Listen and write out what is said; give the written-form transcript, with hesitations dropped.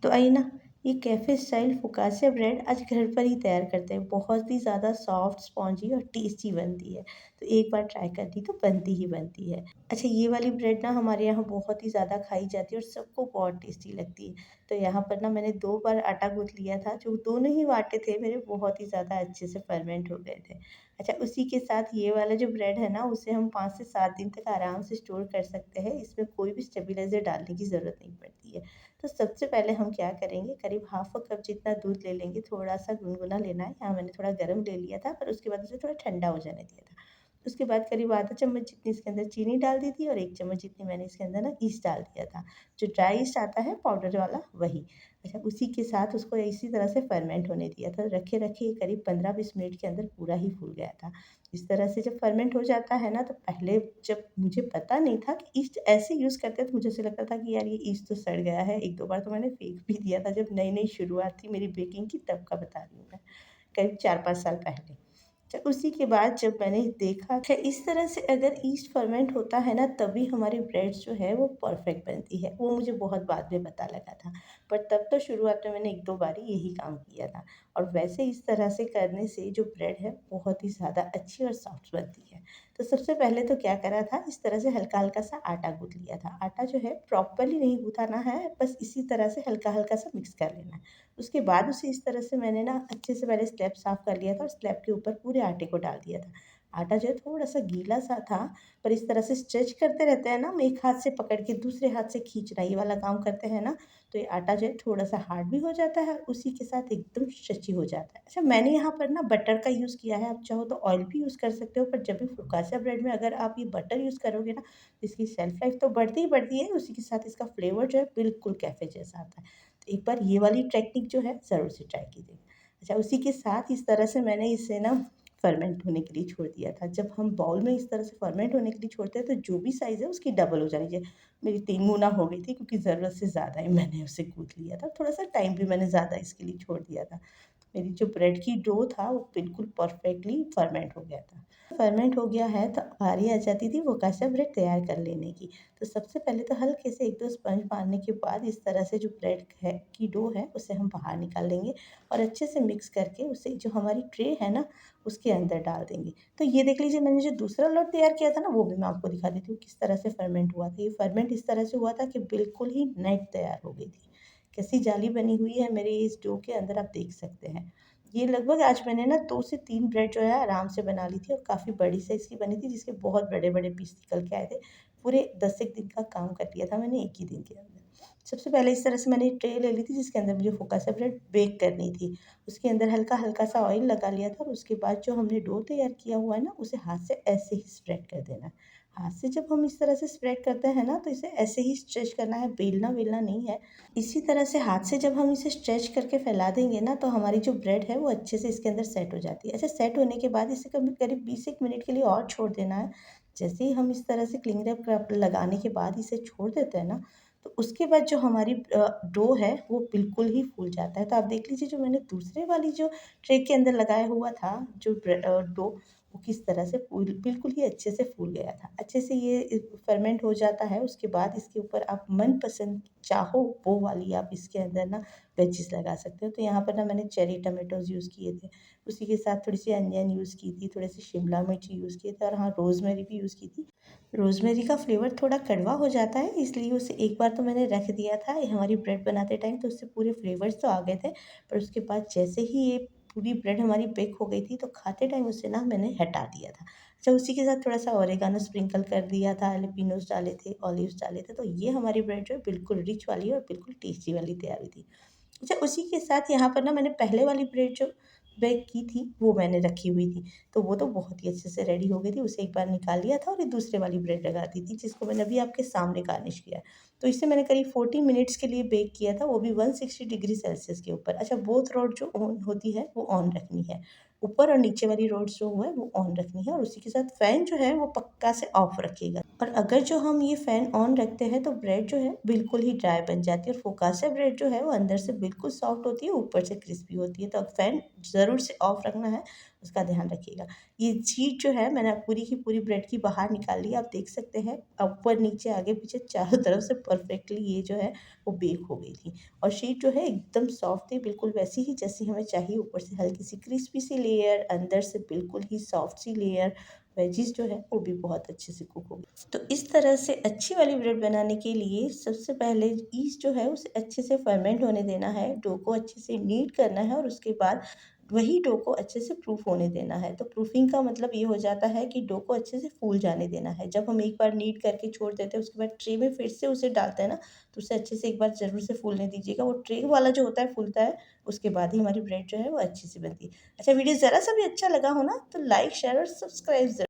तो आइए ना, ये कैफ़े स्टाइल फ़ोकासिया ब्रेड आज घर पर ही तैयार करते हैं। बहुत ही ज़्यादा सॉफ्ट, स्पॉन्जी और टेस्टी बनती है। तो एक बार ट्राई कर ली तो बनती ही बनती है। अच्छा, ये वाली ब्रेड ना हमारे यहाँ बहुत ही ज़्यादा खाई जाती है और सबको बहुत टेस्टी लगती है। तो यहाँ पर ना मैंने 2 बार आटा गूँथ लिया था, जो दोनों ही आटे थे मेरे बहुत ही ज़्यादा अच्छे से फर्मेंट हो गए थे। अच्छा, उसी के साथ ये वाला जो ब्रेड है ना, उसे हम 5 से 7 दिन तक आराम से स्टोर कर सकते हैं। इसमें कोई भी स्टेबलाइज़र डालने की ज़रूरत नहीं पड़ती है। तो सबसे पहले हम क्या करेंगे, करीब हाफ़ कप जितना दूध ले लेंगे, थोड़ा-सा गुनगुना लेना है। यहाँ मैंने थोड़ा गरम ले लिया था, पर उसके बाद उसे थोड़ा ठंडा हो जाने दिया था। उसके बाद करीब आधा चम्मच जितनी इसके अंदर चीनी डाल दी थी और 1 चम्मच जितनी मैंने इसके अंदर ना ईस्ट डाल दिया था। जो ड्राई ईस्ट आता है पाउडर वाला, वही। अच्छा, उसी के साथ उसको इसी तरह से फर्मेंट होने दिया था। रखे-रखे करीब 15-20 मिनट के अंदर पूरा ही फूल गया था। इस तरह से जब फर्मेंट हो जाता है ना, तो पहले जब मुझे पता नहीं था कि ईस्ट ऐसे यूज़ करते हैं, तो मुझे ऐसा लगता था कि यार ये ईस्ट तो सड़ गया है। 1-2 बार तो मैंने फेंक भी दिया था, जब नई-नई शुरुआत थी मेरी बेकिंग की, तब का बता रही हूँ मैं, करीब 4-5 साल पहले। अच्छा, उसी के बाद जब मैंने देखा कि इस तरह से अगर ईस्ट फर्मेंट होता है ना, तभी हमारी ब्रेड्स जो है वो परफेक्ट बनती है। वो मुझे बहुत बाद में पता लगा था, पर तब तो शुरुआत में मैंने 1-2 बार ही यही काम किया था। और वैसे इस तरह से करने से जो ब्रेड है बहुत ही ज़्यादा अच्छी और सॉफ्ट बनती है। तो सबसे पहले तो क्या करा था, इस तरह से हल्का-हल्का सा आटा गूँथ लिया था। आटा जो है प्रॉपर्ली नहीं गूँथाना है, बस इसी तरह से हल्का-हल्का सा मिक्स कर लेना है। उसके बाद उसे इस तरह से मैंने ना अच्छे से पहले स्लैब साफ़ कर लिया था और स्लैब के ऊपर पूरे आटे को डाल दिया था। आटा जो है थोड़ा-सा गीला-सा था, पर इस तरह से स्ट्रेच करते रहते हैं ना, हम एक हाथ से पकड़ के दूसरे हाथ से खींचना, ये वाला काम करते हैं ना, तो ये आटा जो है थोड़ा-सा हार्ड भी हो जाता है, उसी के साथ एकदम स्ट्रेची हो जाता है। अच्छा, मैंने यहाँ पर ना बटर का यूज़ किया है, आप चाहो तो ऑयल भी यूज़ कर सकते हो, पर जब भी फ़ोकासा ब्रेड में अगर आप ये बटर यूज़ करोगे ना, तो इसकी शेल्फ लाइफ़ तो बढ़ती ही बढ़ती है, उसी के साथ इसका फ्लेवर जो है बिल्कुल कैफ़े जैसा आता है। तो एक बार ये वाली टेक्निक जो है ज़रूर से ट्राई कीजिएगा। अच्छा, उसी के साथ इस तरह से मैंने इसे ना फर्मेंट होने के लिए छोड़ दिया था। जब हम बाउल में इस तरह से फर्मेंट होने के लिए छोड़ते हैं, तो जो भी साइज़ है उसकी डबल हो जानी चाहिए। मेरी 3 गुना हो गई थी, क्योंकि ज़रूरत से ज़्यादा ही मैंने उसे गूँथ लिया था। थोड़ा-सा टाइम भी मैंने ज़्यादा इसके लिए छोड़ दिया था। मेरी जो ब्रेड की डो था वो बिल्कुल परफेक्टली फर्मेंट हो गया था। फर्मेंट हो गया है तो बारी आ जाती थी फ़ोकासा ब्रेड तैयार कर लेने की। तो सबसे पहले तो हल्के से 1-2 स्पंज मारने के बाद इस तरह से जो ब्रेड है की डो है, उसे हम बाहर निकाल लेंगे और अच्छे से मिक्स करके उसे जो हमारी ट्रे है ना, उसके अंदर डाल देंगे। तो ये देख लीजिए, मैंने जो दूसरा लॉट तैयार किया था ना, वो भी मैं आपको दिखा देती हूँ किस तरह से फर्मेंट हुआ था। ये फर्मेंट इस तरह से हुआ था कि बिल्कुल ही नेट तैयार हो गई थी। कैसी जाली बनी हुई है मेरे इस डो के अंदर, आप देख सकते हैं। ये लगभग आज मैंने ना 2 से 3 ब्रेड जो है आराम से बना ली थी और काफ़ी बड़ी साइज़ की बनी थी, जिसके बहुत बड़े-बड़े पीस निकल के आए थे। पूरे 10 एक दिन का काम कर लिया था मैंने एक ही दिन के अंदर। सबसे पहले इस तरह से मैंने एक ट्रे ले ली थी, जिसके अंदर मुझे फ़ोकासा ब्रेड बेक करनी थी। उसके अंदर हल्का-हल्का सा ऑयल लगा लिया था और उसके बाद जो हमने डो तैयार किया हुआ है ना, उसे हाथ से ऐसे ही स्प्रेड कर देना है। हाथ से जब हम इस तरह से स्प्रेड करते हैं ना, तो इसे ऐसे ही स्ट्रेच करना है, बेलना-वेलना नहीं है। इसी तरह से हाथ से जब हम इसे स्ट्रेच करके फैला देंगे ना, तो हमारी जो ब्रेड है वो अच्छे से इसके अंदर सेट हो जाती है। अच्छा, सेट होने के बाद इसे करीब 20 एक मिनट के लिए और छोड़ देना है। जैसे ही हम इस तरह से क्लिंग रैप लगाने के बाद इसे छोड़ देते हैं ना, तो उसके बाद जो हमारी डो है वो बिल्कुल ही फूल जाता है। तो आप देख लीजिए, जो मैंने दूसरे वाली जो ट्रे के अंदर लगाया हुआ था जो डो, वो किस तरह से फूल बिल्कुल ही अच्छे से फूल गया था। अच्छे से ये फर्मेंट हो जाता है, उसके बाद इसके ऊपर आप मनपसंद चाहो वो वाली आप इसके अंदर ना वेजिस लगा सकते हो। तो यहाँ पर ना मैंने चेरी टमाटोज़ यूज़ किए थे, उसी के साथ थोड़ी-सी अनियन यूज़ की थी, थोड़े-से शिमला मिर्च यूज़ किए थे और हाँ, रोज़मेरी भी यूज़ की थी। रोज़मेरी का फ्लेवर थोड़ा कड़वा हो जाता है, इसलिए उसे एक बार तो मैंने रख दिया था ये हमारी ब्रेड बनाते टाइम, तो उससे पूरे फ्लेवर्स तो आ गए थे। पर उसके बाद जैसे ही ये पूरी ब्रेड हमारी बेक हो गई थी, तो खाते टाइम उसे ना मैंने हटा दिया था। अच्छा, उसी के साथ थोड़ा-सा ओरिगानो स्प्रिंकल कर दिया था, जैलेपिनोज़ डाले थे, ऑलिव्स डाले थे, तो ये हमारी ब्रेड जो है बिल्कुल रिच वाली और बिल्कुल टेस्टी वाली तैयार हुई थी। अच्छा, उसी के साथ यहाँ पर ना मैंने पहले वाली ब्रेड जो बेक की थी, वो मैंने रखी हुई थी। तो वो तो बहुत ही अच्छे से रेडी हो गई थी, उसे एक बार निकाल लिया था और ये दूसरे वाली ब्रेड लगा दी थी, जिसको मैंने अभी आपके सामने गार्निश किया है। तो इसे मैंने करीब 40 मिनट्स के लिए बेक किया था, वो भी 160 डिग्री सेल्सियस के ऊपर। अच्छा, बोथ रॉड जो ऑन होती है, वो ऑन रखनी है। ऊपर और नीचे वाली रॉड्स जो है, वो ऑन रखनी है और उसी के साथ फ़ैन जो है, वो पक्का से ऑफ रखिएगा। और अगर जो हम ये फ़ैन ऑन रखते हैं, तो ब्रेड जो है बिल्कुल ही ड्राई बन जाती है और फ़ोकासा ब्रेड जो है वो अंदर से बिल्कुल सॉफ्ट होती है, ऊपर से क्रिस्पी होती है। तो फ़ैन ज़रूर से ऑफ रखना है, उसका ध्यान रखिएगा। ये शीट जो है मैंने पूरी की पूरी ब्रेड की बाहर निकाल ली, आप देख सकते हैं ऊपर नीचे आगे पीछे चारों तरफ से परफेक्टली ये जो है वो बेक हो गई थी। और शीट जो है एकदम सॉफ्ट थी, बिल्कुल वैसी ही जैसी हमें चाहिए, ऊपर से हल्की सी क्रिस्पी सी लेयर, अंदर से बिल्कुल ही सॉफ्ट सी लेयर, वेजिस जो है वो भी बहुत अच्छे से कुक हो गई। तो इस तरह से अच्छी वाली ब्रेड बनाने के लिए सबसे पहले ईस्ट जो है उसे अच्छे से फर्मेंट होने देना है, डो को अच्छे से नीड करना है और उसके बाद वही डो को अच्छे से प्रूफ होने देना है। तो प्रूफिंग का मतलब ये हो जाता है कि डो को अच्छे से फूल जाने देना है। जब हम एक बार नीड करके छोड़ देते हैं उसके बाद ट्रे में फिर से उसे डालते हैं ना, तो उसे अच्छे से एक बार ज़रूर से फूलने दीजिएगा। वो ट्रे वाला जो होता है फूलता है, उसके बाद ही हमारी ब्रेड जो है वो अच्छी सी बनती है। अच्छा, वीडियो ज़रा सा भी अच्छा लगा हो ना तो लाइक शेयर और सब्सक्राइब ज़रूर